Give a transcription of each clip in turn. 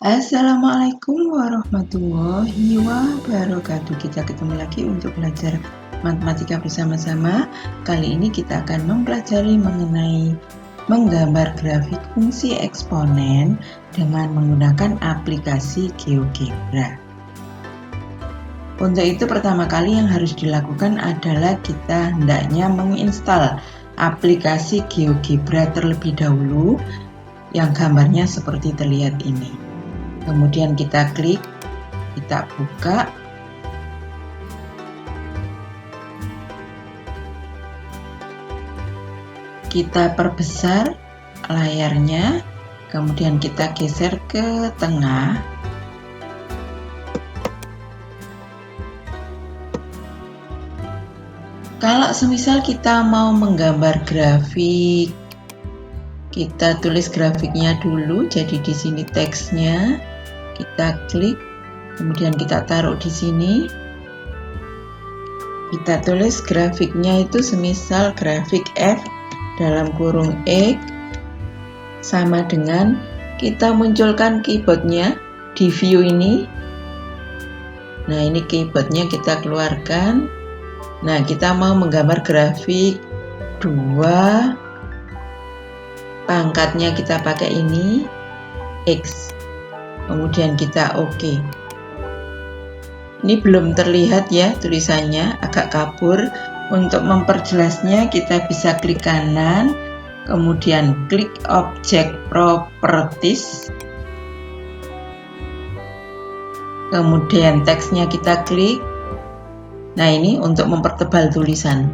Assalamualaikum warahmatullahi wabarakatuh. Kita ketemu lagi untuk belajar matematika bersama-sama. Kali ini kita akan mempelajari mengenai menggambar grafik fungsi eksponen dengan menggunakan aplikasi GeoGebra. Untuk itu pertama kali yang harus dilakukan adalah kita hendaknya menginstal aplikasi GeoGebra terlebih dahulu yang gambarnya seperti terlihat ini. Kemudian kita klik, kita buka. Kita perbesar layarnya, kemudian kita geser ke tengah. Kalau semisal kita mau menggambar grafik, kita tulis grafiknya dulu, jadi di sini teksnya. Kita klik, kemudian kita taruh di sini. Kita tulis grafiknya itu semisal grafik F dalam kurung X sama dengan kita munculkan keyboardnya di view ini. Nah, ini keyboardnya kita keluarkan. Nah, kita mau menggambar grafik 2, pangkatnya kita pakai ini X. Kemudian kita OK. Ini belum terlihat ya tulisannya, agak kabur. Untuk memperjelasnya kita bisa klik kanan, kemudian klik Object Properties. Kemudian teksnya kita klik. Nah, ini untuk mempertebal tulisan.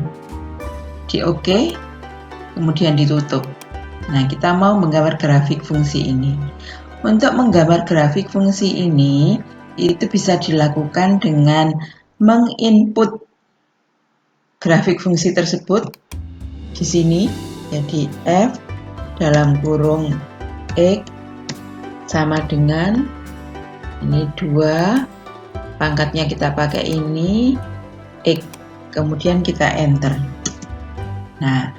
Di OK, kemudian ditutup. Nah, kita mau menggambar grafik fungsi ini. Untuk menggambar grafik fungsi ini, itu bisa dilakukan dengan menginput grafik fungsi tersebut di sini. Jadi F dalam kurung X sama dengan ini 2, pangkatnya kita pakai ini X, kemudian kita enter. Nah,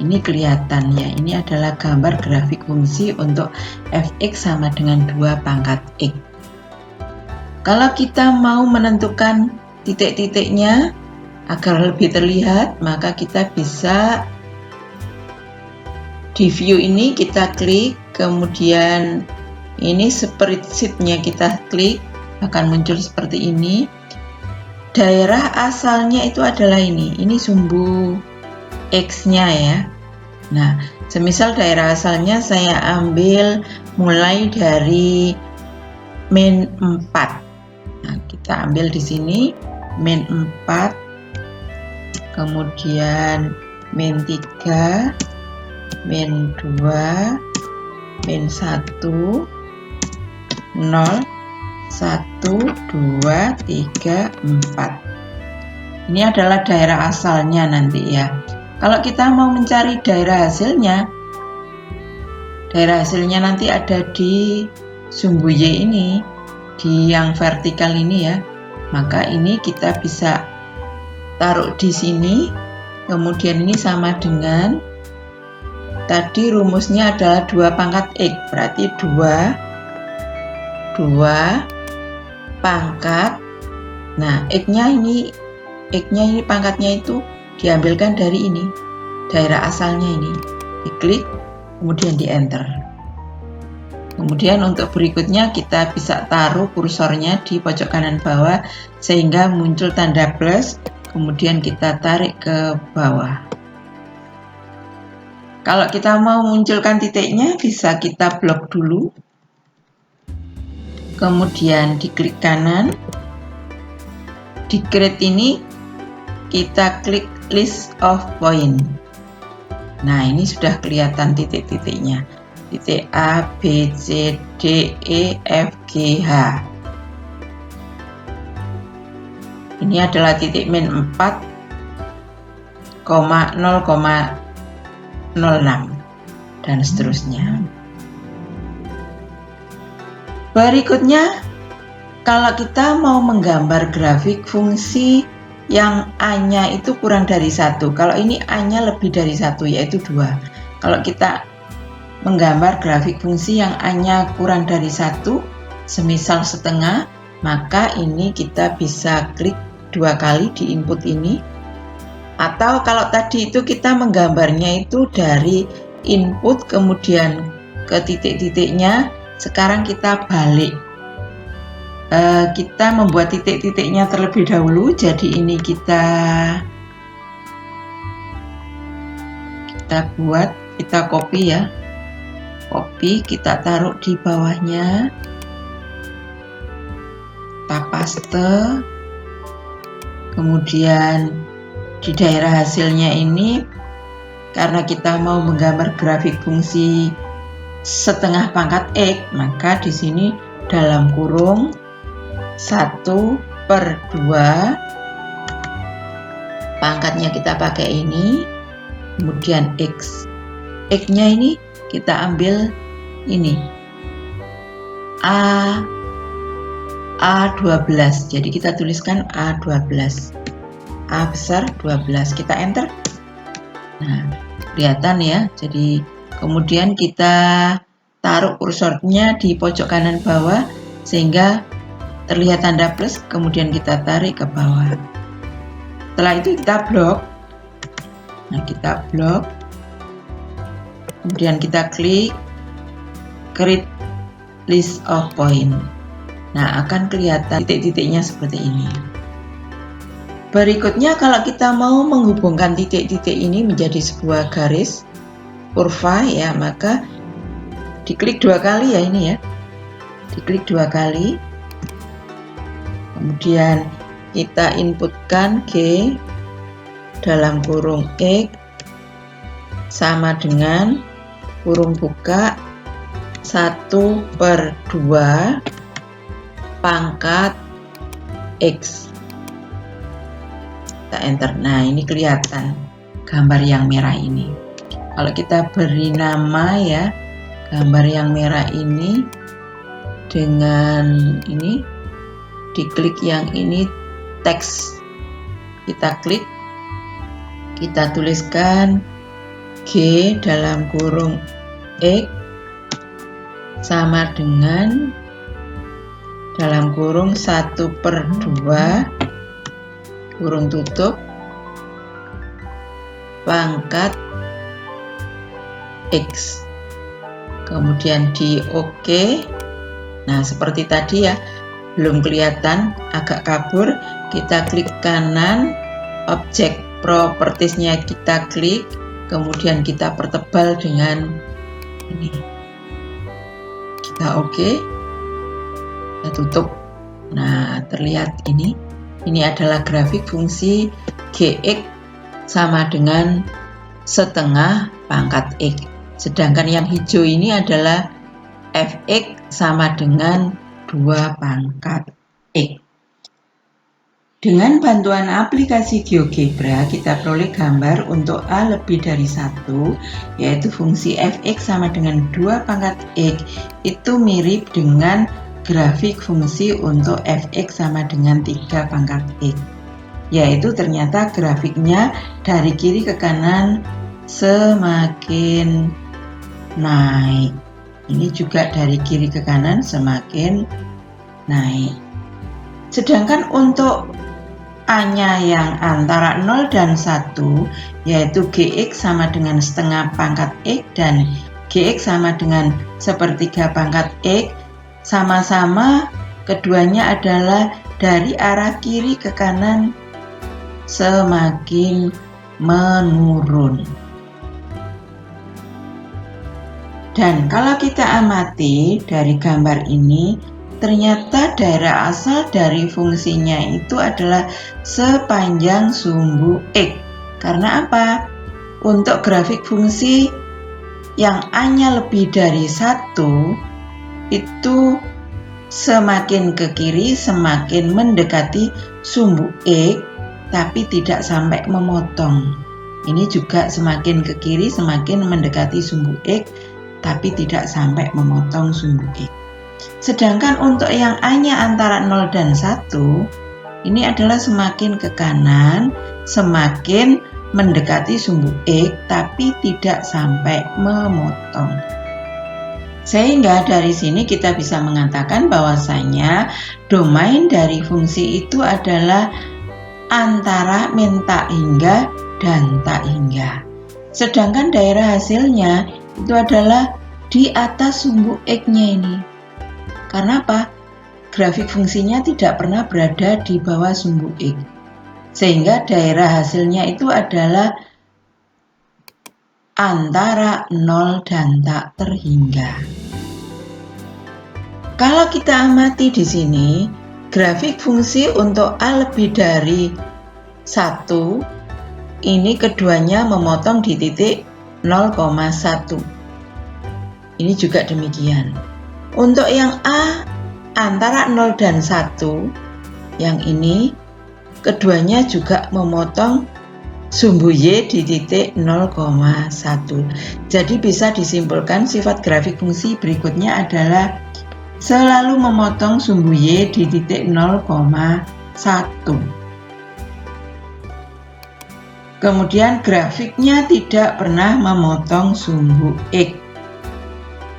ini kelihatan ya, ini adalah gambar grafik fungsi untuk fx sama dengan 2 pangkat x. Kalau kita mau menentukan titik-titiknya agar lebih terlihat, maka kita bisa di view ini kita klik, kemudian ini spreadsheet-nya kita klik, akan muncul seperti ini. Daerah asalnya itu adalah ini sumbu X-nya ya. Nah, semisal daerah asalnya saya ambil mulai dari min 4. Nah, kita ambil di sini min 4, kemudian min 3, min 2, min 1, 0, 1, 2, 3, 4. Ini adalah daerah asalnya nanti ya. Kalau kita mau mencari daerah hasilnya nanti ada di sumbu Y ini, di yang vertikal ini ya. Maka ini kita bisa taruh di sini, kemudian ini sama dengan tadi rumusnya adalah 2 pangkat X, berarti 2 pangkat. Nah, X-nya ini pangkatnya itu diambilkan dari ini, daerah asalnya ini, diklik, kemudian di enter. Kemudian untuk berikutnya kita bisa taruh kursornya di pojok kanan bawah sehingga muncul tanda plus, kemudian kita tarik ke bawah. Kalau kita mau munculkan titiknya bisa kita blok dulu, kemudian diklik kanan, di create ini kita klik list of point. Nah, ini sudah kelihatan titik-titiknya. Titik A, B, C, D, E, F, G, H. Ini adalah titik min 4,0,06 dan seterusnya. Berikutnya, kalau kita mau menggambar grafik fungsi yang A-nya itu kurang dari 1. Kalau ini A-nya lebih dari 1, yaitu 2. Kalau kita menggambar grafik fungsi yang A-nya kurang dari 1, semisal setengah, maka ini kita bisa klik 2 kali di input ini. Atau kalau tadi itu kita menggambarnya itu dari input kemudian ke titik-titiknya, sekarang kita balik. Kita membuat titik-titiknya terlebih dahulu, jadi ini kita buat, kita copy ya, copy, kita taruh di bawahnya, kita paste, kemudian di daerah hasilnya ini, karena kita mau menggambar grafik fungsi setengah pangkat X, maka di sini dalam kurung 1/2 pangkatnya kita pakai ini, kemudian X nya ini kita ambil ini A12, jadi kita tuliskan A12, A besar 12, kita enter. Nah, kelihatan ya, jadi kemudian kita taruh kursornya di pojok kanan bawah sehingga terlihat tanda plus, kemudian kita tarik ke bawah. Setelah itu kita blok. Nah, kita blok. Kemudian kita klik create list of point. Nah, akan kelihatan titik-titiknya seperti ini. Berikutnya, kalau kita mau menghubungkan titik-titik ini menjadi sebuah garis kurva ya, maka diklik 2 kali ya ini ya. Diklik 2 kali. Kemudian kita inputkan G dalam kurung X sama dengan kurung buka 1/2 pangkat X. Kita enter. Nah, ini kelihatan gambar yang merah ini. Kalau kita beri nama ya, gambar yang merah ini dengan ini, diklik yang ini teks, kita klik, kita tuliskan G dalam kurung X sama dengan dalam kurung 1/2 kurung tutup pangkat X, kemudian di OK. Nah, seperti tadi ya, belum kelihatan, agak kabur, kita klik kanan, objek propertiesnya kita klik, kemudian kita pertebal dengan ini, kita OK, kita tutup. Nah, terlihat ini adalah grafik fungsi Gx sama dengan setengah pangkat X, sedangkan yang hijau ini adalah Fx sama dengan 2 pangkat X. Dengan bantuan aplikasi GeoGebra, kita peroleh gambar untuk A lebih dari 1, yaitu fungsi Fx sama dengan 2 pangkat X, itu mirip dengan grafik fungsi untuk Fx sama dengan 3 pangkat X, yaitu ternyata grafiknya dari kiri ke kanan semakin naik. Ini juga dari kiri ke kanan semakin naik. Sedangkan untuk A-nya yang antara 0 dan 1, yaitu Gx sama dengan setengah pangkat X dan Gx sama dengan sepertiga pangkat X, sama-sama keduanya adalah dari arah kiri ke kanan semakin menurun. Dan kalau kita amati dari gambar ini, ternyata daerah asal dari fungsinya itu adalah sepanjang sumbu X. Karena apa? Untuk grafik fungsi yang A-nya lebih dari 1, itu semakin ke kiri semakin mendekati sumbu X, tapi tidak sampai memotong. Ini juga semakin ke kiri semakin mendekati sumbu X, tapi tidak sampai memotong sumbu X. Sedangkan untuk yang A-nya antara 0 dan 1, ini adalah semakin ke kanan, semakin mendekati sumbu X, tapi tidak sampai memotong. Sehingga dari sini kita bisa mengatakan bahwasanya domain dari fungsi itu adalah antara min tak hingga dan tak hingga. Sedangkan daerah hasilnya itu adalah di atas sumbu X-nya ini. Karena apa? Grafik fungsinya tidak pernah berada di bawah sumbu X. Sehingga daerah hasilnya itu adalah antara 0 dan tak terhingga. Kalau kita amati di sini, grafik fungsi untuk A lebih dari 1, ini keduanya memotong di titik 0,1. Ini juga demikian. Untuk yang A antara 0 dan 1, yang ini keduanya juga memotong sumbu Y di titik 0,1. Jadi bisa disimpulkan sifat grafik fungsi berikutnya adalah selalu memotong sumbu Y di titik 0,1. Kemudian grafiknya tidak pernah memotong sumbu X.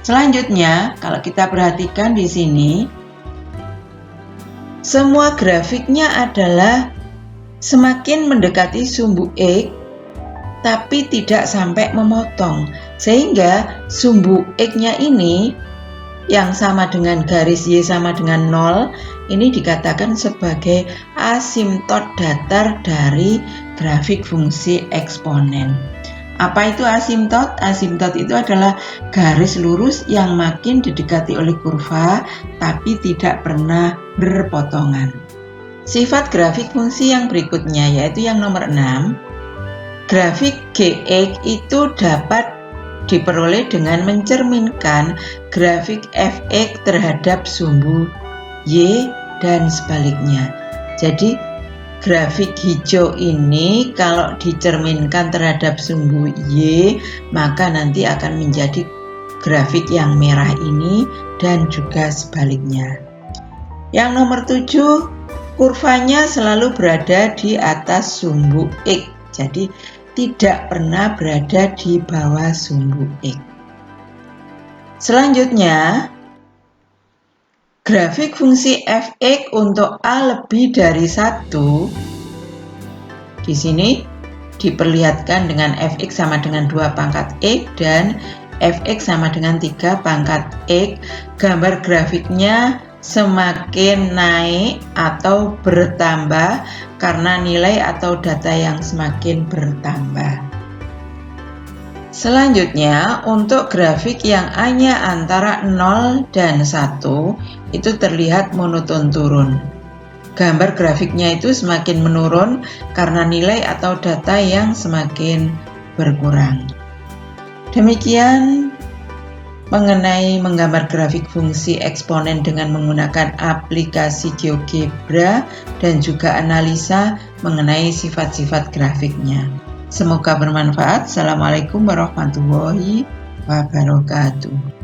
Selanjutnya, kalau kita perhatikan di sini, semua grafiknya adalah semakin mendekati sumbu X, tapi tidak sampai memotong. Sehingga sumbu X-nya ini, yang sama dengan garis Y sama dengan 0, ini dikatakan sebagai asimptot datar dari grafik fungsi eksponen. Apa itu asimptot? Asimptot itu adalah garis lurus yang makin didekati oleh kurva, tapi tidak pernah berpotongan. Sifat grafik fungsi yang berikutnya yaitu yang nomor 6. Grafik Gx itu dapat diperoleh dengan mencerminkan grafik Fx terhadap sumbu Y dan sebaliknya. Jadi grafik hijau ini kalau dicerminkan terhadap sumbu Y, maka nanti akan menjadi grafik yang merah ini dan juga sebaliknya. Yang nomor 7, kurvanya selalu berada di atas sumbu X, jadi tidak pernah berada di bawah sumbu X. Selanjutnya, grafik fungsi Fx untuk A lebih dari 1, di sini diperlihatkan dengan Fx sama dengan 2 pangkat X dan Fx sama dengan 3 pangkat X. Gambar grafiknya semakin naik atau bertambah karena nilai atau data yang semakin bertambah. Selanjutnya, untuk grafik yang A-nya antara 0 dan 1, itu terlihat monoton turun. Gambar grafiknya itu semakin menurun karena nilai atau data yang semakin berkurang. Demikian mengenai menggambar grafik fungsi eksponen dengan menggunakan aplikasi GeoGebra dan juga analisa mengenai sifat-sifat grafiknya. Semoga bermanfaat. Assalamualaikum warahmatullahi wabarakatuh.